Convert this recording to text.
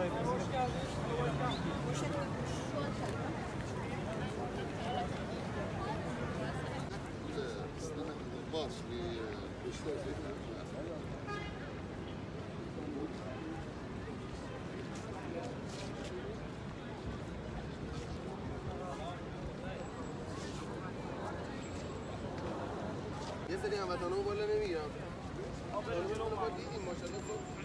Hoş geldiniz. ये सर यहाँ बताना बोला नहीं यार अब ये लोग बात दी माशाल्लाह तो